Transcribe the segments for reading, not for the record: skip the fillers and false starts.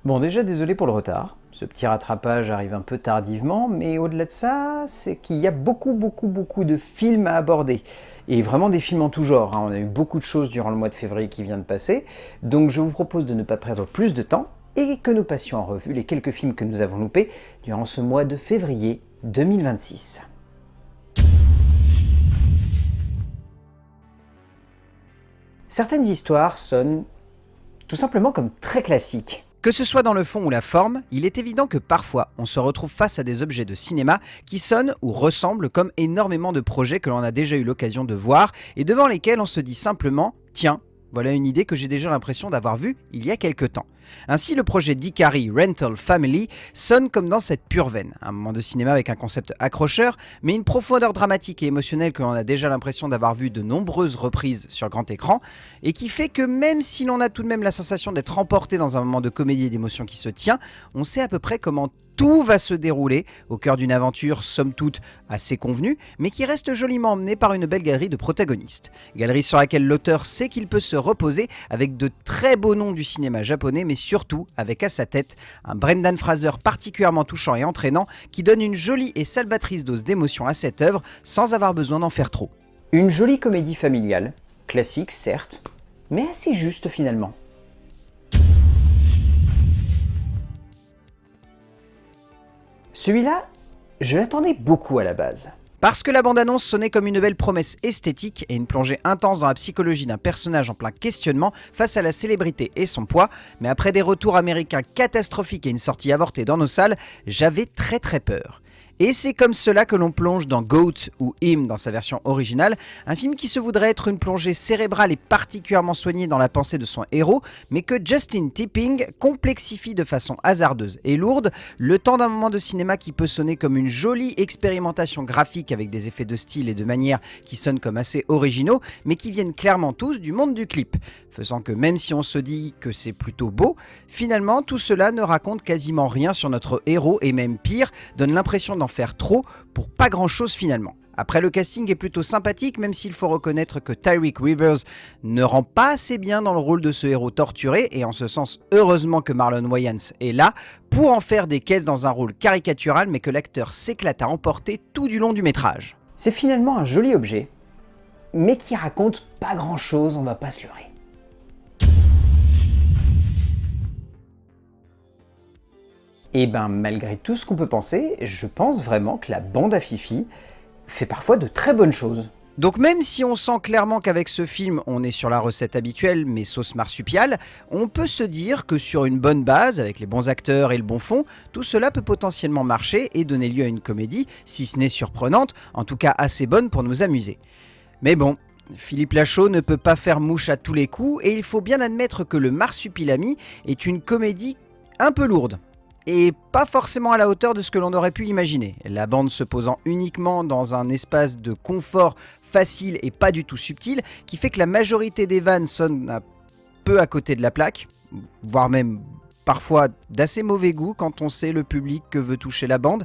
Bon, déjà désolé pour le retard. Ce petit rattrapage arrive un peu tardivement, mais au-delà de ça, c'est qu'il y a beaucoup de films à aborder. Et vraiment des films en tout genre, hein. On a eu beaucoup de choses durant le mois de février qui vient de passer, donc je vous propose de ne pas perdre plus de temps et que nous passions en revue les quelques films que nous avons loupés durant ce mois de février 2026. Certaines histoires sonnent tout simplement comme très classiques. Que ce soit dans le fond ou la forme, il est évident que parfois on se retrouve face à des objets de cinéma qui sonnent ou ressemblent comme énormément de projets que l'on a déjà eu l'occasion de voir et devant lesquels on se dit simplement « Tiens, voilà une idée que j'ai déjà l'impression d'avoir vue il y a quelque temps ». Ainsi, le projet d'Ikari Rental Family sonne comme dans cette pure veine. Un moment de cinéma avec un concept accrocheur, mais une profondeur dramatique et émotionnelle que l'on a déjà l'impression d'avoir vu de nombreuses reprises sur grand écran, et qui fait que même si l'on a tout de même la sensation d'être emporté dans un moment de comédie et d'émotion qui se tient, on sait à peu près comment tout va se dérouler au cœur d'une aventure somme toute assez convenue, mais qui reste joliment emmenée par une belle galerie de protagonistes. Galerie sur laquelle l'auteur sait qu'il peut se reposer avec de très beaux noms du cinéma japonais, mais surtout avec à sa tête un Brendan Fraser particulièrement touchant et entraînant qui donne une jolie et salvatrice dose d'émotion à cette œuvre sans avoir besoin d'en faire trop. Une jolie comédie familiale, classique certes, mais assez juste finalement. Celui-là, je l'attendais beaucoup à la base. Parce que la bande-annonce sonnait comme une belle promesse esthétique et une plongée intense dans la psychologie d'un personnage en plein questionnement face à la célébrité et son poids, mais après des retours américains catastrophiques et une sortie avortée dans nos salles, j'avais très peur. Et c'est comme cela que l'on plonge dans Goat ou Him dans sa version originale, un film qui se voudrait être une plongée cérébrale et particulièrement soignée dans la pensée de son héros, mais que Justin Tipping complexifie de façon hasardeuse et lourde, le temps d'un moment de cinéma qui peut sonner comme une jolie expérimentation graphique avec des effets de style et de manière qui sonnent comme assez originaux, mais qui viennent clairement tous du monde du clip, faisant que même si on se dit que c'est plutôt beau, finalement tout cela ne raconte quasiment rien sur notre héros et même pire, donne l'impression d'en faire trop pour pas grand chose finalement. Après, le casting est plutôt sympathique, même s'il faut reconnaître que Tyreek Rivers ne rend pas assez bien dans le rôle de ce héros torturé, et en ce sens, heureusement que Marlon Wayans est là pour en faire des caisses dans un rôle caricatural, mais que l'acteur s'éclate à emporter tout du long du métrage. C'est finalement un joli objet, mais qui raconte pas grand chose, on va pas se leurrer. Et ben malgré tout ce qu'on peut penser, je pense vraiment que la bande à Fifi fait parfois de très bonnes choses. Donc même si on sent clairement qu'avec ce film on est sur la recette habituelle mais sauce marsupiale, on peut se dire que sur une bonne base, avec les bons acteurs et le bon fond, tout cela peut potentiellement marcher et donner lieu à une comédie, si ce n'est surprenante, en tout cas assez bonne pour nous amuser. Mais bon, Philippe Lachaud ne peut pas faire mouche à tous les coups et il faut bien admettre que le Marsupilami est une comédie un peu lourde. Et pas forcément à la hauteur de ce que l'on aurait pu imaginer. La bande se posant uniquement dans un espace de confort facile et pas du tout subtil, qui fait que la majorité des vannes sonnent un peu à côté de la plaque, voire même parfois d'assez mauvais goût quand on sait le public que veut toucher la bande.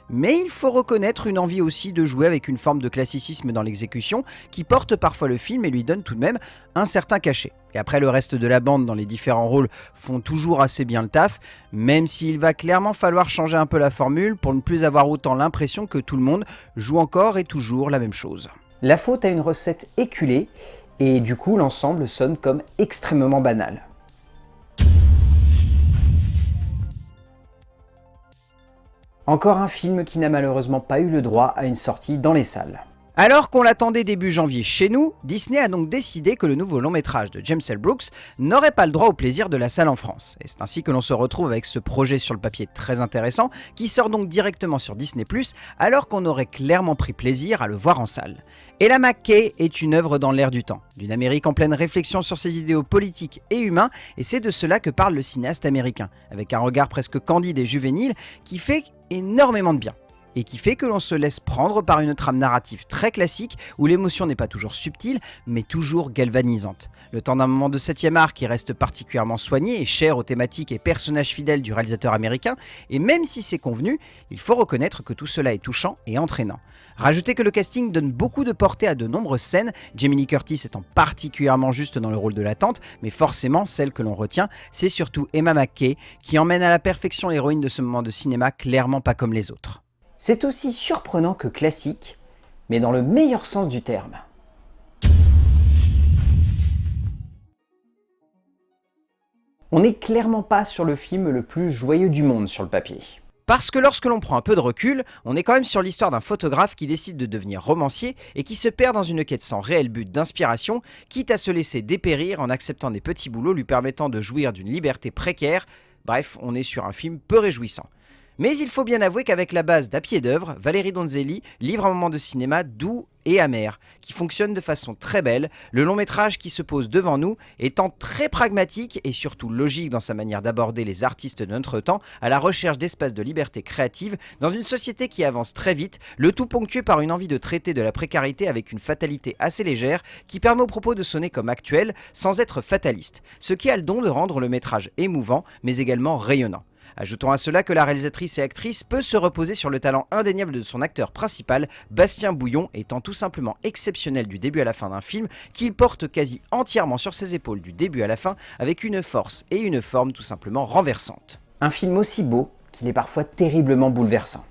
Mais il faut reconnaître une envie aussi de jouer avec une forme de classicisme dans l'exécution qui porte parfois le film et lui donne tout de même un certain cachet. Et après, le reste de la bande dans les différents rôles font toujours assez bien le taf, même s'il va clairement falloir changer un peu la formule pour ne plus avoir autant l'impression que tout le monde joue encore et toujours la même chose. La faute à une recette éculée, et du coup l'ensemble sonne comme extrêmement banal. Encore un film qui n'a malheureusement pas eu le droit à une sortie dans les salles. Alors qu'on l'attendait début janvier chez nous, Disney a donc décidé que le nouveau long métrage de James L. Brooks n'aurait pas le droit au plaisir de la salle en France. Et c'est ainsi que l'on se retrouve avec ce projet sur le papier très intéressant, qui sort donc directement sur Disney+, alors qu'on aurait clairement pris plaisir à le voir en salle. Ella McKay est une œuvre dans l'air du temps, d'une Amérique en pleine réflexion sur ses idéaux politiques et humains, et c'est de cela que parle le cinéaste américain, avec un regard presque candide et juvénile qui fait énormément de bien. et qui fait que l'on se laisse prendre par une trame narrative très classique où l'émotion n'est pas toujours subtile mais toujours galvanisante. Le temps d'un moment de 7e art qui reste particulièrement soigné et cher aux thématiques et personnages fidèles du réalisateur américain, et même si c'est convenu, il faut reconnaître que tout cela est touchant et entraînant. Rajoutez que le casting donne beaucoup de portée à de nombreuses scènes, Jamie Lee Curtis étant particulièrement juste dans le rôle de la tante, mais forcément celle que l'on retient, c'est surtout Emma McKay qui emmène à la perfection l'héroïne de ce moment de cinéma clairement pas comme les autres. C'est aussi surprenant que classique, mais dans le meilleur sens du terme. On n'est clairement pas sur le film le plus joyeux du monde sur le papier. Parce que lorsque l'on prend un peu de recul, on est quand même sur l'histoire d'un photographe qui décide de devenir romancier et qui se perd dans une quête sans réel but d'inspiration, quitte à se laisser dépérir en acceptant des petits boulots lui permettant de jouir d'une liberté précaire. Bref, on est sur un film peu réjouissant. Mais il faut bien avouer qu'avec la base d'À pied d'œuvre, Valérie Donzelli livre un moment de cinéma doux et amer, qui fonctionne de façon très belle, le long métrage qui se pose devant nous étant très pragmatique et surtout logique dans sa manière d'aborder les artistes de notre temps à la recherche d'espaces de liberté créative dans une société qui avance très vite, le tout ponctué par une envie de traiter de la précarité avec une fatalité assez légère qui permet au propos de sonner comme actuel sans être fataliste, ce qui a le don de rendre le métrage émouvant mais également rayonnant. Ajoutons à cela que la réalisatrice et actrice peut se reposer sur le talent indéniable de son acteur principal, Bastien Bouillon, étant tout simplement exceptionnel du début à la fin d'un film, qu'il porte quasi entièrement sur ses épaules du début à la fin, avec une force et une forme tout simplement renversantes. Un film aussi beau qu'il est parfois terriblement bouleversant.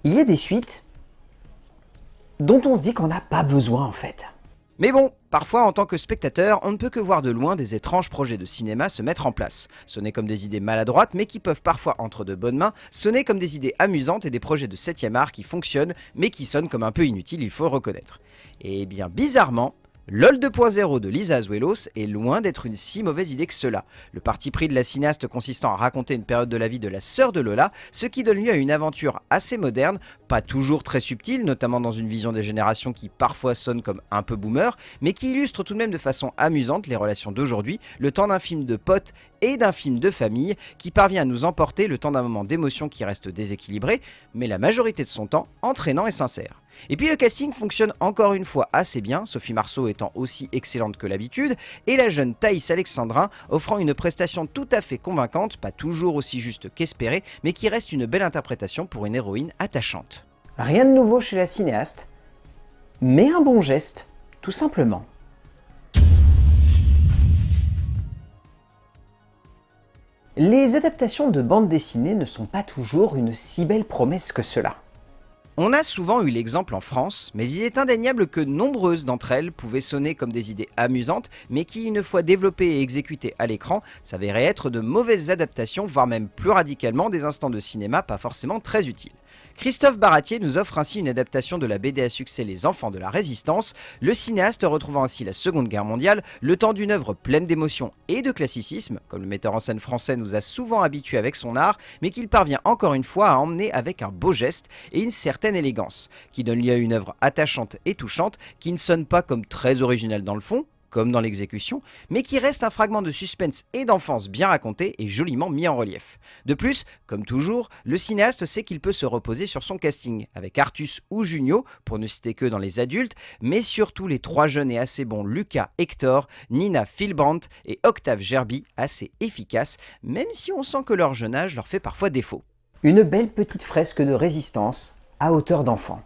Il y a des suites dont on se dit qu'on n'a pas besoin en fait. Mais bon, parfois en tant que spectateur, on ne peut que voir de loin des étranges projets de cinéma se mettre en place. Sonner comme des idées maladroites mais qui peuvent parfois entre de bonnes mains, sonner comme des idées amusantes et des projets de 7e art qui fonctionnent mais qui sonnent comme un peu inutiles, il faut le reconnaître. Et bien bizarrement, LOL 2.0 de Lisa Azuelos est loin d'être une si mauvaise idée que cela. Le parti pris de la cinéaste consistant à raconter une période de la vie de la sœur de Lola, ce qui donne lieu à une aventure assez moderne, pas toujours très subtile, notamment dans une vision des générations qui parfois sonne comme un peu boomer, mais qui illustre tout de même de façon amusante les relations d'aujourd'hui, le temps d'un film de potes et d'un film de famille qui parvient à nous emporter le temps d'un moment d'émotion qui reste déséquilibré, mais la majorité de son temps entraînant et sincère. Et puis le casting fonctionne encore une fois assez bien, Sophie Marceau étant aussi excellente que l'habitude, et la jeune Thaïs Alexandrin offrant une prestation tout à fait convaincante, pas toujours aussi juste qu'espérée, mais qui reste une belle interprétation pour une héroïne attachante. Rien de nouveau chez la cinéaste, mais un bon geste, tout simplement. Les adaptations de bandes dessinées ne sont pas toujours une si belle promesse que cela. On a souvent eu l'exemple en France, mais il est indéniable que nombreuses d'entre elles pouvaient sonner comme des idées amusantes, mais qui, une fois développées et exécutées à l'écran, s'avéraient être de mauvaises adaptations, voire même plus radicalement des instants de cinéma pas forcément très utiles. Christophe Baratier nous offre ainsi une adaptation de la BD à succès Les Enfants de la Résistance, le cinéaste retrouvant ainsi la Seconde Guerre mondiale, le temps d'une œuvre pleine d'émotion et de classicisme, comme le metteur en scène français nous a souvent habitués avec son art, mais qu'il parvient encore une fois à emmener avec un beau geste et une certaine élégance, qui donne lieu à une œuvre attachante et touchante, qui ne sonne pas comme très originale dans le fond, comme dans l'exécution, mais qui reste un fragment de suspense et d'enfance bien raconté et joliment mis en relief. De plus, comme toujours, le cinéaste sait qu'il peut se reposer sur son casting, avec Artus ou Junio, pour ne citer que dans les adultes, mais surtout les 3 jeunes et assez bons Lucas Hector, Nina Philbrandt et Octave Gerby, assez efficaces, même si on sent que leur jeune âge leur fait parfois défaut. Une belle petite fresque de résistance à hauteur d'enfant.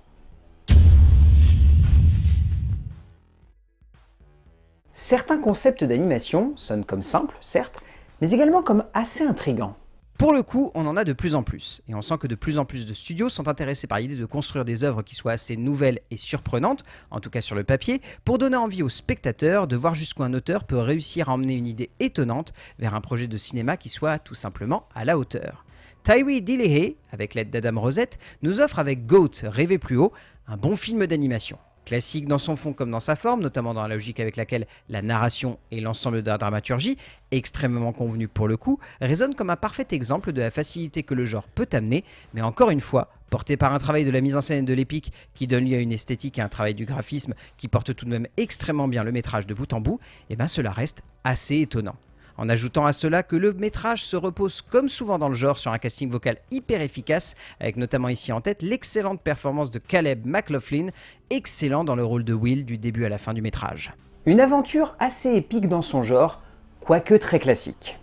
Certains concepts d'animation sonnent comme simples, certes, mais également comme assez intrigants. Pour le coup, on en a de plus en plus, et on sent que de plus en plus de studios sont intéressés par l'idée de construire des œuvres qui soient assez nouvelles et surprenantes, en tout cas sur le papier, pour donner envie aux spectateurs de voir jusqu'où un auteur peut réussir à emmener une idée étonnante vers un projet de cinéma qui soit tout simplement à la hauteur. Tyree Dillehay, avec l'aide d'Adam Rosette, nous offre avec Goat, Rêver plus haut, un bon film d'animation. Classique dans son fond comme dans sa forme, notamment dans la logique avec laquelle la narration et l'ensemble de la dramaturgie, extrêmement convenue pour le coup, résonnent comme un parfait exemple de la facilité que le genre peut amener, mais encore une fois, porté par un travail de la mise en scène et de l'épique qui donne lieu à une esthétique et un travail du graphisme qui porte tout de même extrêmement bien le métrage de bout en bout, et bien cela reste assez étonnant. en ajoutant à cela que le métrage se repose comme souvent dans le genre sur un casting vocal hyper efficace, avec notamment ici en tête l'excellente performance de Caleb McLaughlin, excellent dans le rôle de Will du début à la fin du métrage. Une aventure assez épique dans son genre, quoique très classique.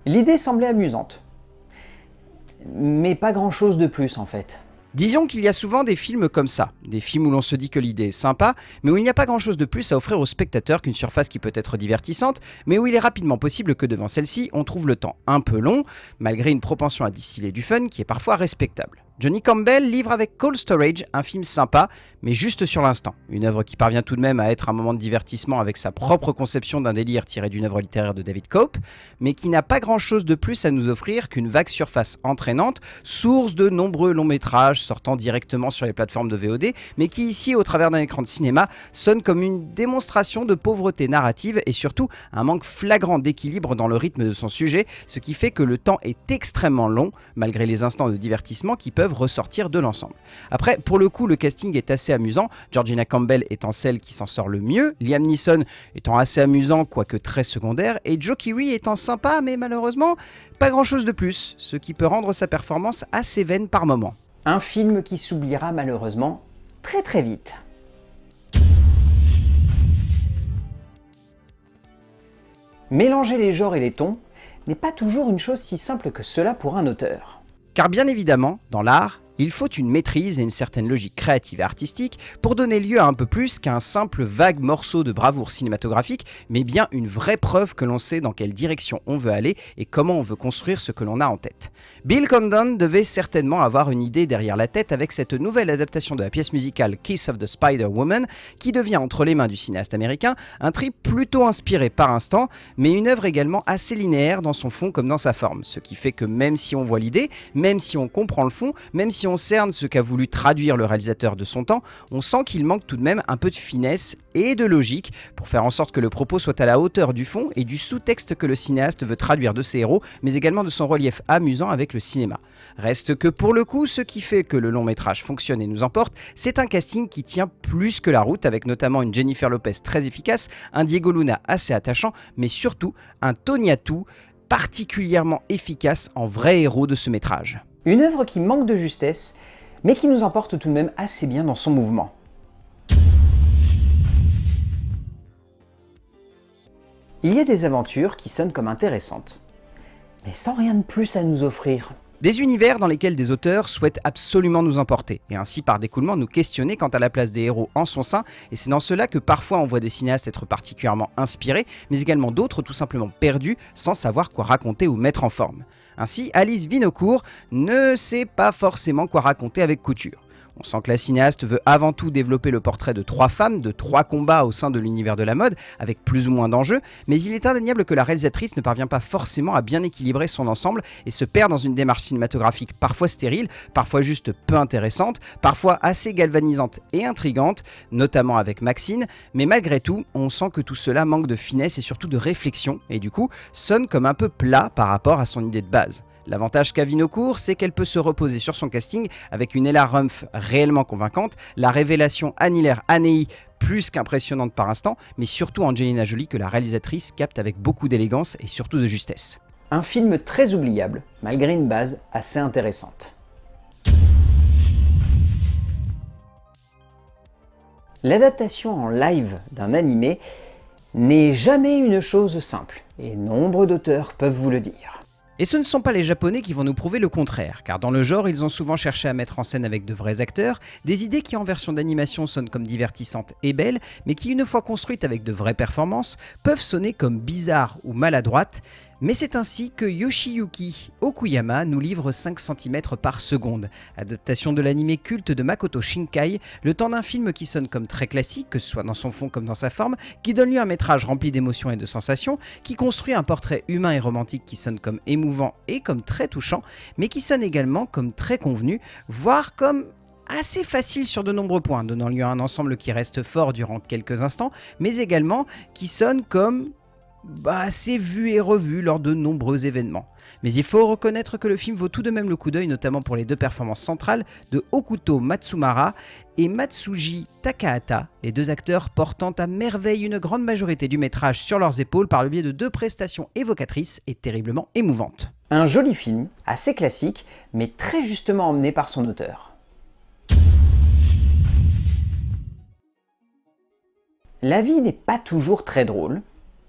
L'idée semblait amusante, mais pas grand chose de plus en fait. Disons qu'il y a souvent des films comme ça, des films où l'on se dit que l'idée est sympa, mais où il n'y a pas grand chose de plus à offrir au spectateur qu'une surface qui peut être divertissante, mais où il est rapidement possible que devant celle-ci, on trouve le temps un peu long, malgré une propension à distiller du fun qui est parfois respectable. Johnny Campbell livre avec Cold Storage un film sympa, mais juste sur l'instant. Une œuvre qui parvient tout de même à être un moment de divertissement avec sa propre conception d'un délire tiré d'une œuvre littéraire de David Cope, mais qui n'a pas grand chose de plus à nous offrir qu'une vague surface entraînante, source de nombreux longs métrages sortant directement sur les plateformes de VOD, mais qui ici, au travers d'un écran de cinéma, sonne comme une démonstration de pauvreté narrative et surtout un manque flagrant d'équilibre dans le rythme de son sujet, ce qui fait que le temps est extrêmement long, malgré les instants de divertissement qui peuvent ressortir de l'ensemble. Après, pour le coup, le casting est assez amusant, Georgina Campbell étant celle qui s'en sort le mieux, Liam Neeson étant assez amusant, quoique très secondaire, et Joe Keery étant sympa, mais malheureusement, pas grand chose de plus, ce qui peut rendre sa performance assez vaine par moments. Un film qui s'oubliera malheureusement très très vite. Mélanger les genres et les tons n'est pas toujours une chose si simple que cela pour un auteur. Car bien évidemment, dans l'art, il faut une maîtrise et une certaine logique créative et artistique pour donner lieu à un peu plus qu'un simple vague morceau de bravoure cinématographique, mais bien une vraie preuve que l'on sait dans quelle direction on veut aller et comment on veut construire ce que l'on a en tête. Bill Condon devait certainement avoir une idée derrière la tête avec cette nouvelle adaptation de la pièce musicale Kiss of the Spider-Woman, qui devient entre les mains du cinéaste américain un trip plutôt inspiré par instant, mais une œuvre également assez linéaire dans son fond comme dans sa forme, ce qui fait que même si on voit l'idée, même si on comprend le fond, même si on cerne ce qu'a voulu traduire le réalisateur de son temps, on sent qu'il manque tout de même un peu de finesse et de logique pour faire en sorte que le propos soit à la hauteur du fond et du sous-texte que le cinéaste veut traduire de ses héros, mais également de son relief amusant avec le cinéma. Reste que pour le coup, ce qui fait que le long métrage fonctionne et nous emporte, c'est un casting qui tient plus que la route, avec notamment une Jennifer Lopez très efficace, un Diego Luna assez attachant, mais surtout un Tony Atu particulièrement efficace en vrai héros de ce métrage. Une œuvre qui manque de justesse, mais qui nous emporte tout de même assez bien dans son mouvement. Il y a des aventures qui sonnent comme intéressantes, mais sans rien de plus à nous offrir. Des univers dans lesquels des auteurs souhaitent absolument nous emporter, et ainsi par découlement nous questionner quant à la place des héros en son sein, et c'est dans cela que parfois on voit des cinéastes être particulièrement inspirés, mais également d'autres tout simplement perdus, sans savoir quoi raconter ou mettre en forme. Ainsi, Alice Vinocourt ne sait pas forcément quoi raconter avec couture. On sent que la cinéaste veut avant tout développer le portrait de 3 femmes, de 3 combats au sein de l'univers de la mode, avec plus ou moins d'enjeux, mais il est indéniable que la réalisatrice ne parvient pas forcément à bien équilibrer son ensemble et se perd dans une démarche cinématographique parfois stérile, parfois juste peu intéressante, parfois assez galvanisante et intrigante, notamment avec Maxine, mais malgré tout, on sent que tout cela manque de finesse et surtout de réflexion, et du coup, sonne comme un peu plat par rapport à son idée de base. L'avantage qu'a Vinocourt, c'est qu'elle peut se reposer sur son casting avec une Ella Rumpf réellement convaincante, la révélation Anhilaire Anei plus qu'impressionnante par instant, mais surtout Angelina Jolie que la réalisatrice capte avec beaucoup d'élégance et surtout de justesse. Un film très oubliable, malgré une base assez intéressante. L'adaptation en live d'un animé n'est jamais une chose simple, et nombre d'auteurs peuvent vous le dire. Et ce ne sont pas les Japonais qui vont nous prouver le contraire, car dans le genre, ils ont souvent cherché à mettre en scène avec de vrais acteurs des idées qui en version d'animation sonnent comme divertissantes et belles, mais qui une fois construites avec de vraies performances, peuvent sonner comme bizarres ou maladroites, mais c'est ainsi que Yoshiyuki Okuyama nous livre 5 cm par seconde, adaptation de l'anime culte de Makoto Shinkai, le temps d'un film qui sonne comme très classique, que ce soit dans son fond comme dans sa forme, qui donne lieu à un métrage rempli d'émotions et de sensations, qui construit un portrait humain et romantique qui sonne comme émouvant et comme très touchant, mais qui sonne également comme très convenu, voire comme assez facile sur de nombreux points, donnant lieu à un ensemble qui reste fort durant quelques instants, mais également qui sonne comme assez vu et revu lors de nombreux événements. Mais il faut reconnaître que le film vaut tout de même le coup d'œil, notamment pour les deux performances centrales de Hokuto Matsumara et Matsuji Takahata, les deux acteurs portant à merveille une grande majorité du métrage sur leurs épaules par le biais de deux prestations évocatrices et terriblement émouvantes. Un joli film, assez classique, mais très justement emmené par son auteur. La vie n'est pas toujours très drôle,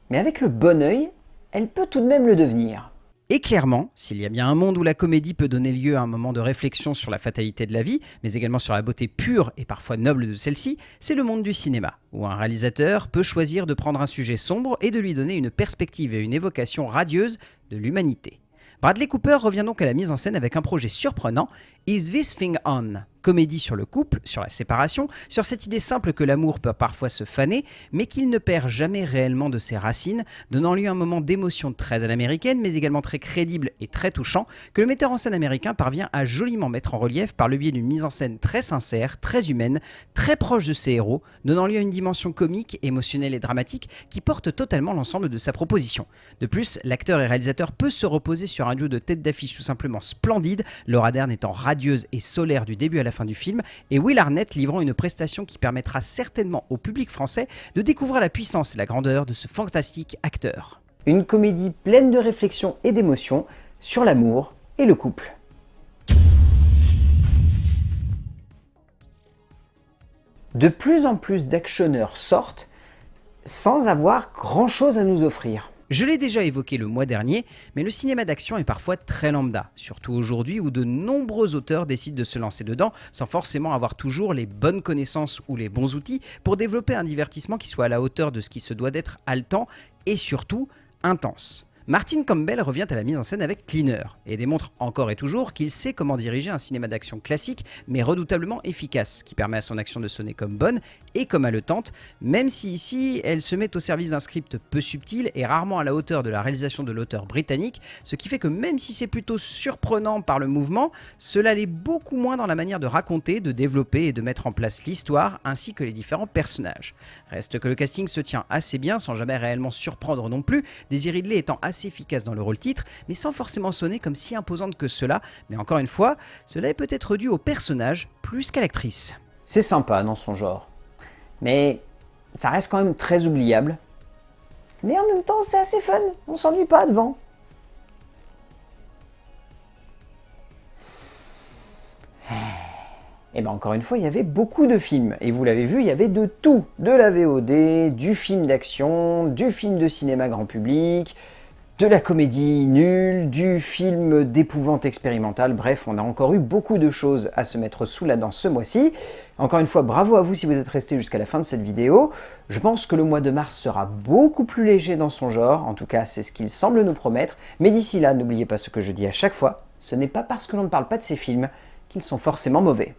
mais avec le bon œil, elle peut tout de même le devenir. Et clairement, s'il y a bien un monde où la comédie peut donner lieu à un moment de réflexion sur la fatalité de la vie, mais également sur la beauté pure et parfois noble de celle-ci, c'est le monde du cinéma, où un réalisateur peut choisir de prendre un sujet sombre et de lui donner une perspective et une évocation radieuse de l'humanité. Bradley Cooper revient donc à la mise en scène avec un projet surprenant, Is This Thing On ? Comédie sur le couple, sur la séparation, sur cette idée simple que l'amour peut parfois se faner, mais qu'il ne perd jamais réellement de ses racines, donnant lieu à un moment d'émotion très à l'américaine, mais également très crédible et très touchant, que le metteur en scène américain parvient à joliment mettre en relief par le biais d'une mise en scène très sincère, très humaine, très proche de ses héros, donnant lieu à une dimension comique, émotionnelle et dramatique qui porte totalement l'ensemble de sa proposition. De plus, l'acteur et réalisateur peut se reposer sur un duo de tête d'affiche tout simplement splendide, Laura Dern étant radieuse et solaire du début à la fin du film, et Will Arnett livrant une prestation qui permettra certainement au public français de découvrir la puissance et la grandeur de ce fantastique acteur. Une comédie pleine de réflexion et d'émotion sur l'amour et le couple. De plus en plus d'actionneurs sortent sans avoir grand-chose à nous offrir. Je l'ai déjà évoqué le mois dernier, mais le cinéma d'action est parfois très lambda, surtout aujourd'hui où de nombreux auteurs décident de se lancer dedans sans forcément avoir toujours les bonnes connaissances ou les bons outils pour développer un divertissement qui soit à la hauteur de ce qui se doit d'être haletant et surtout intense. Martin Campbell revient à la mise en scène avec Cleaner et démontre encore et toujours qu'il sait comment diriger un cinéma d'action classique mais redoutablement efficace, qui permet à son action de sonner comme bonne et comme haletante, même si ici elle se met au service d'un script peu subtil et rarement à la hauteur de la réalisation de l'auteur britannique, ce qui fait que même si c'est plutôt surprenant par le mouvement, cela l'est beaucoup moins dans la manière de raconter, de développer et de mettre en place l'histoire ainsi que les différents personnages. Reste que le casting se tient assez bien sans jamais réellement surprendre non plus, Daisy Ridley étant assez efficace dans le rôle titre, mais sans forcément sonner comme si imposante que cela, mais encore une fois, cela est peut-être dû au personnage plus qu'à l'actrice. C'est sympa dans son genre, mais ça reste quand même très oubliable. Mais en même temps, c'est assez fun, on s'ennuie pas devant. Et bien encore une fois, il y avait beaucoup de films, et vous l'avez vu, il y avait de tout, de la VOD, du film d'action, du film de cinéma grand public, de la comédie nulle, du film d'épouvante expérimentale, bref, on a encore eu beaucoup de choses à se mettre sous la dent ce mois-ci. Encore une fois, bravo à vous si vous êtes resté jusqu'à la fin de cette vidéo. Je pense que le mois de mars sera beaucoup plus léger dans son genre, en tout cas c'est ce qu'il semble nous promettre, mais d'ici là, n'oubliez pas ce que je dis à chaque fois, ce n'est pas parce que l'on ne parle pas de ces films qu'ils sont forcément mauvais.